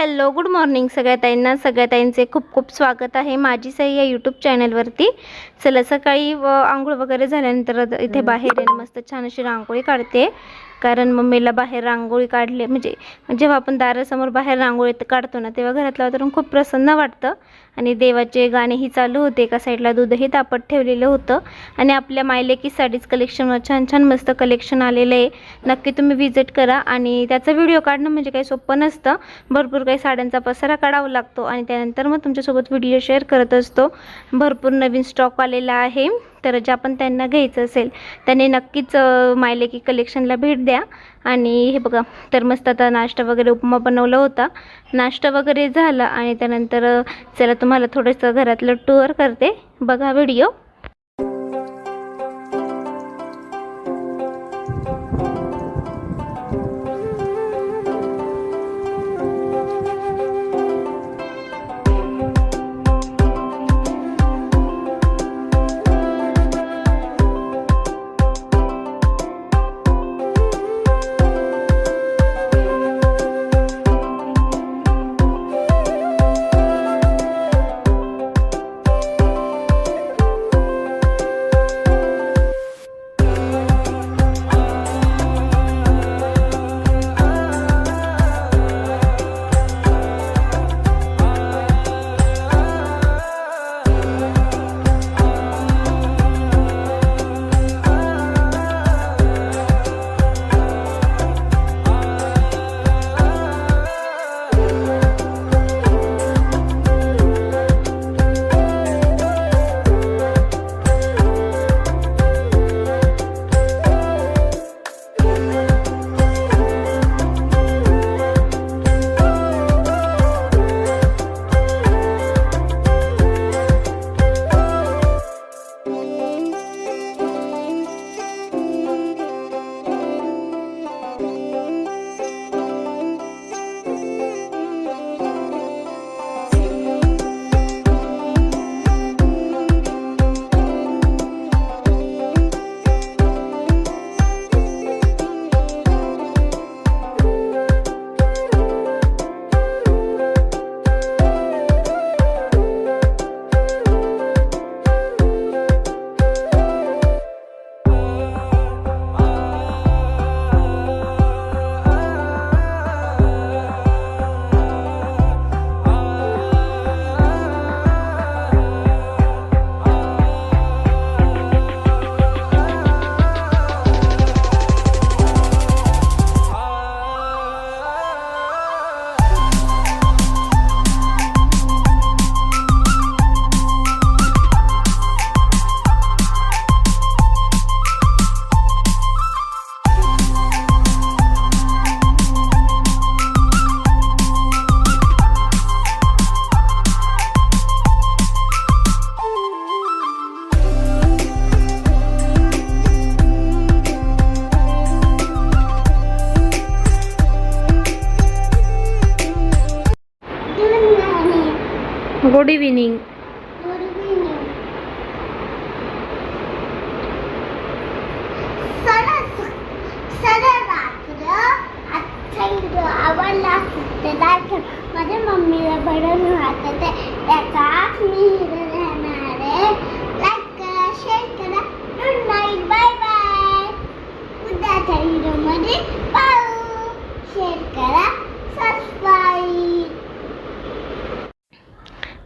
Hello good morning सगळ्या ताईंचे खूप खूप स्वागत आहे माझी सई या यूट्यूब चॅनलवरती। चला सकाळी आंघोळ वगैरे झाल्यानंतर इथे बाहेर आहे मस्त छान अशी रांगोळी काढते, कारण मम्मीला बाहेर रांगोळी काढले म्हणजे जेव्हा आपण दारासमोर बाहेर रांगोळी काढतो ना तेव्हा घरातलं वातावरण खूप प्रसन्न वाटतं। आणि देवाचे गाणेही चालू होते, एका साईडला दूधही तापत ठेवलेलं होतं आणि आपल्या मायलेकी साडीज कलेक्शनवर छान छान मस्त कलेक्शन आलेलं आहे। नक्की तुम्ही विजिट करा आणि त्याचा व्हिडिओ काढणं म्हणजे काही सोपं नसतं, भरपूर काही साड्यांचा पसारा काढावा लागतो आणि त्यानंतर मग तुमच्यासोबत व्हिडिओ शेअर करत असतो। भरपूर नवीन स्टॉक आलेला आहे, तर ज्या पण त्यांना घ्यायचं असेल त्यांनी नक्कीच मायलेकी कलेक्शनला भेट द्या। आणि हे बघा, तर मस्त आता नाश्ता वगैरे उपमा बनवला होता, नाश्ता वगैरे झाला आणि त्यानंतर चला तुम्हाला थोडंसं घरातलं टूर करते, बघा व्हिडिओ। Good evening. माझ्या मम्मीला बडन वाटत त्याचाच मी राहणार आहे। लाईक करा, शेअर करा, गुड नाईट, बाय बाय। उद्याच्या व्हिडिओमध्ये पाहू, शेअर करा, सबस्क्राईब।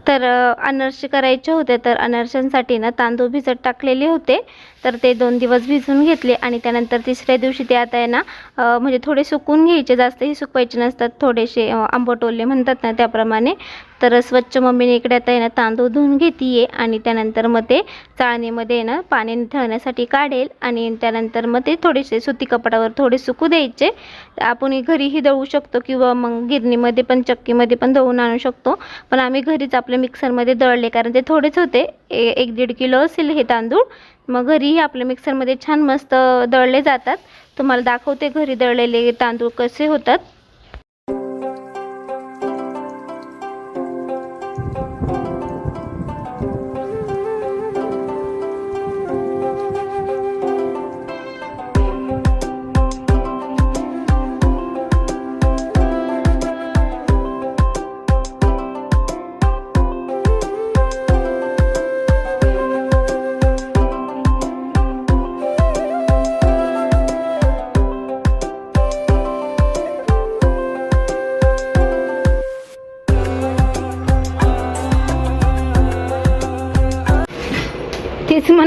तर अनारसे करायचे होते, तर अनारशांसाठी ना तांदूळ भिजत टाकलेले होते, तर ते 2 दिवस भिजून घेतले आणि त्यानंतर तिसऱ्या दिवशी ते आता आहे ना म्हणजे थोडे सुकून घ्यायचे, जास्तही सुकवायचे नसतात, थोडेसे आंबटोले म्हणतात ना त्याप्रमाणे। तर स्वच्छ मम्मीने इकडे आता आहे ना तांदूळ धुवून घेतीये आणि त्यानंतर मग ते चाळणीमध्ये ना पाणी ठेवण्यासाठी काढेल आणि त्यानंतर मग ते थोडेसे सुती कपडावर थोडे सुकू द्यायचे। आपण घरीही दळू शकतो किंवा मग गिरणीमध्ये पण चक्कीमध्ये पण दळून आणू शकतो, पण आम्ही घरीच आपल्या मिक्सरमध्ये दळले, कारण ते थोडेच होते, 1-1.5 किलो असेल हे तांदूळ। मग घरीही आपल्या मिक्सरमध्ये छान मस्त दळले जातात, तुम्हाला दाखवते घरी दळलेले तांदूळ कसे होतात।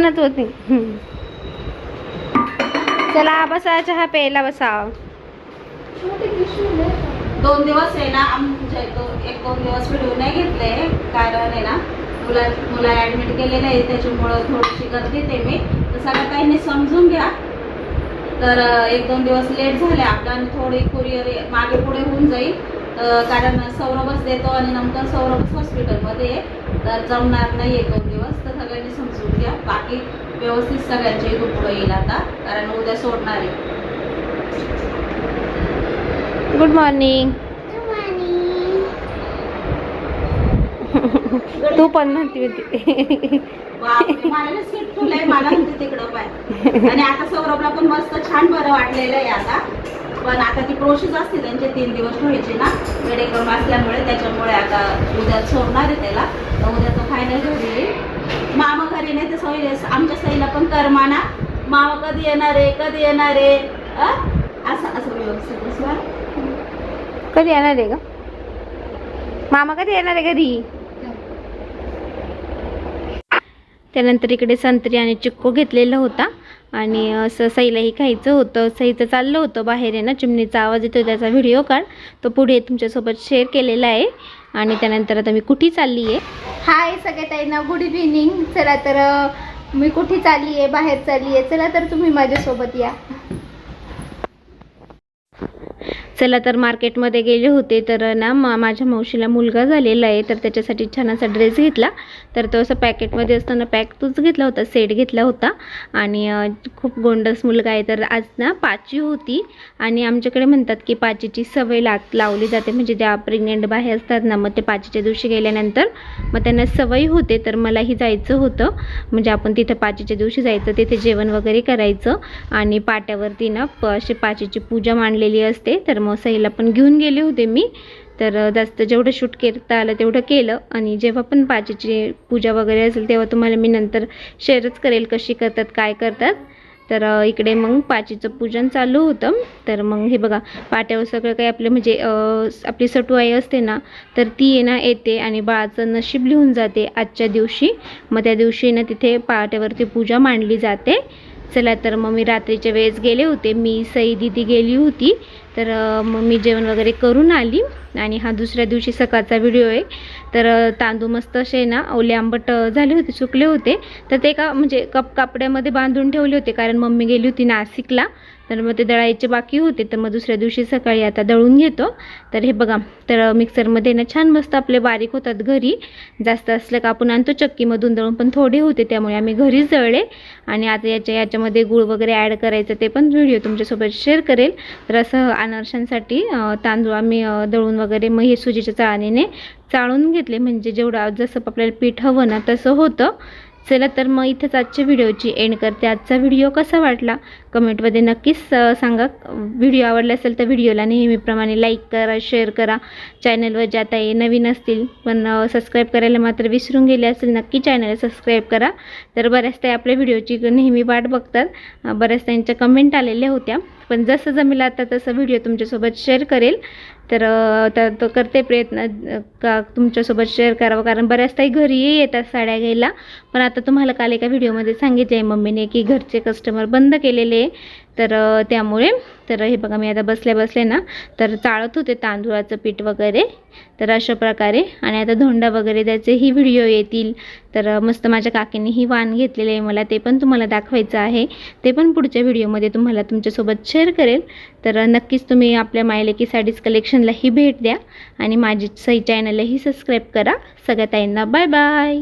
म्हणत होती. चला बसा, चहा प्यायला बसा. 2 दिवस आहे ना आमच्या इथं 1-2 दिवस व्हिडिओ नाही घेतले, कारण आहे ना मुला ॲडमिट केलेलं आहे, त्याच्यामुळं थोडीशी गर्दी ते मी तर सगळ्या काहींनी समजून घ्या. तर 1-2 दिवस लेट झाले आपला आणि थोडी कुरिअर मागे पुढे होऊन जाईल, कारण सौरभच देतो आणि नंतर सौरभच हॉस्पिटलमध्ये आहे, तर जमणार नाही 1-2 दिवस. तर सगळ्यांनी समजून घ्या, बाकी व्यवस्थित सगळ्यांच्या इथून पुढे येईल आता, कारण उद्या सोडणार आहे. Good morning. तू पण म्हणती होती. बापरे, मला सीट फुल आहे, मला म्हणते तिकडं पाय. आणि आता सौरभला पण मस्त छान बरं वाटलेलं आहे आता, पण आता ती प्रोसेस असते त्यांचे 3 दिवस ठेवायचे ना मेडिकल असल्यामुळे, त्याच्यामुळे आता उद्या सोडणार आहे त्याला. तर उद्या तो फायनल घरी येईल. मामा घरी नाही तर आमच्या सईला पण करमाना, मामा कधी येणार आहे कधी येणार आहे असं असं व्यवस्थित बसवा. कधी येणार आहे का मामा, कधी येणार आहे घरी? त्यानंतर इकडे संत्री आणि चिक्कू घेतलेला होता आणि असं सईलाही खायचं होतं. सईचं चाललं होतं बाहेर आहे ना, चिमणीचा आवाज येतो त्याचा व्हिडिओ काढ, तो पुढे तुमच्यासोबत शेअर केलेला आहे. आणि त्यानंतर आता मी कुठे चालली आहे. हाय सगळ्या ताईंना, गुड इव्हिनिंग. चला तर मी कुठे चालली आहे, बाहेर चालली आहे. चला तर तुम्ही माझ्यासोबत या. चला तर मार्केटमध्ये गेले होते, तर ना माझ्या मावशीला मुलगा झालेला आहे, तर त्याच्यासाठी छान असा ड्रेस घेतला. तर तो असं पॅकेटमध्ये असताना पॅक तोच घेतला होता, सेट घेतला होता. आणि खूप गोंडस मुलगा आहे. तर आज ना पाची होती आणि आमच्याकडे म्हणतात की पाचीची सवय लावली जाते, म्हणजे त्या प्रेग्नेंट बाहेर असतात ना, मग ते पाचीच्या दिवशी गेल्यानंतर मग त्यांना सवय होते. तर मलाही जायचं होतं, म्हणजे आपण तिथं पाचीच्या दिवशी जायचं, तिथे जेवण वगैरे करायचं आणि पाट्यावरती ना अशी पाचीची पूजा मांडलेली असते. तर मग सईला पण घेऊन गेले होते मी. तर जास्त जेवढं शूट करता आलं तेवढं केलं. आणि जेव्हा पण पाचीची पूजा वगैरे असेल तेव्हा तुम्हाला मी नंतर शेअरच करेल कशी करतात काय करतात. तर इकडे मग पाचीचं पूजन चालू होतं. तर मग हे बघा, पाट्यावर सगळं काही आपलं म्हणजे आपली सटुआई असते ना, तर ती आहे ना येते आणि बाळाचं नशीब लिहून जाते आजच्या दिवशी. मग त्या दिवशी ना तिथे पाट्यावरती पूजा मांडली जाते. चला तर मग मी रात्रीच्या वेळेस गेले होते, मी सई दीदी गेली होती. तर मग मी जेवण वगैरे करून आली. आणि हा दुसऱ्या दिवशी सकाळचा व्हिडिओ आहे. तर तांदूळ मस्त असे ना ओले आंबट झाले होते, सुकले होते. तर ते का म्हणजे कापड्यामध्ये बांधून ठेवले होते, कारण मम्मी गेली होती नाशिकला. तर मग ते दळायचे बाकी होते. तर मग दुसऱ्या दिवशी सकाळी आता दळून घेतो. तर हे बघा, तर मिक्सरमध्ये ना छान मस्त आपले बारीक होतात घरी. जास्त असलं का आपण आणतो चक्कीमधून दळून, पण थोडे होते त्यामुळे आम्ही घरीच दळले. आणि आता याच्यामध्ये गूळ वगैरे ॲड करायचं, ते पण व्हिडिओ तुमच्यासोबत शेअर करेल. तर असं अनारशांसाठी तांदूळ आम्ही दळून वगैरे मग हे सुजीच्या चाळणीने चाळून घेतले, म्हणजे जेवढं जसं आपल्याला पीठ हवं ना तसं होतं. चला तर मग इथंच आजच्या व्हिडिओची एंड करते. आजचा व्हिडिओ कसा वाटला कमेंटमध्ये नक्कीच सांगा. व्हिडिओ आवडला असेल तर व्हिडिओला नेहमीप्रमाणे लाईक करा, शेअर करा. चॅनलवर ज्या ताई नवीन असतील पण सबस्क्राईब करायला मात्र विसरून गेले असेल, नक्की चॅनलला सबस्क्राईब करा. तर बऱ्याच ताई आपल्या व्हिडिओची नेहमी वाट बघतात. बऱ्याच ताईंच्या कमेंट आलेल्या होत्या, पण जसं जमेल आता तसं व्हिडिओ तुमच्यासोबत शेअर करेल. तर तो करते प्रयत्न का तुमच्यासोबत शेअर करावं, कारण बऱ्याच ताई घरीही येतात साड्या घ्यायला. पण आता तुम्हाला काल एका व्हिडिओमध्ये सांगितले आहे मम्मीने की घरचे कस्टमर बंद केलेले, तर त्यामुळे. तर हे बघा, मी आता बसल्या ना तर चाळत होते तांदूळाचं पीठ वगैरे. तर अशा प्रकारे. आणि आता धोंडा वगैरे त्याचेही व्हिडिओ येतील. तर मस्त माझ्या काकीनेही वाण घेतलेले आहे मला, ते पण तुम्हाला दाखवायचं आहे. ते पण पुढच्या व्हिडिओमध्ये तुम्हाला तुमच्यासोबत शेअर करेल. तर नक्कीच तुम्ही आपल्या मायलेकी साडीज कलेक्शनलाही भेट द्या आणि माझी सई चॅनललाही सबस्क्राईब करा. सगळ्या ताईंना बाय बाय.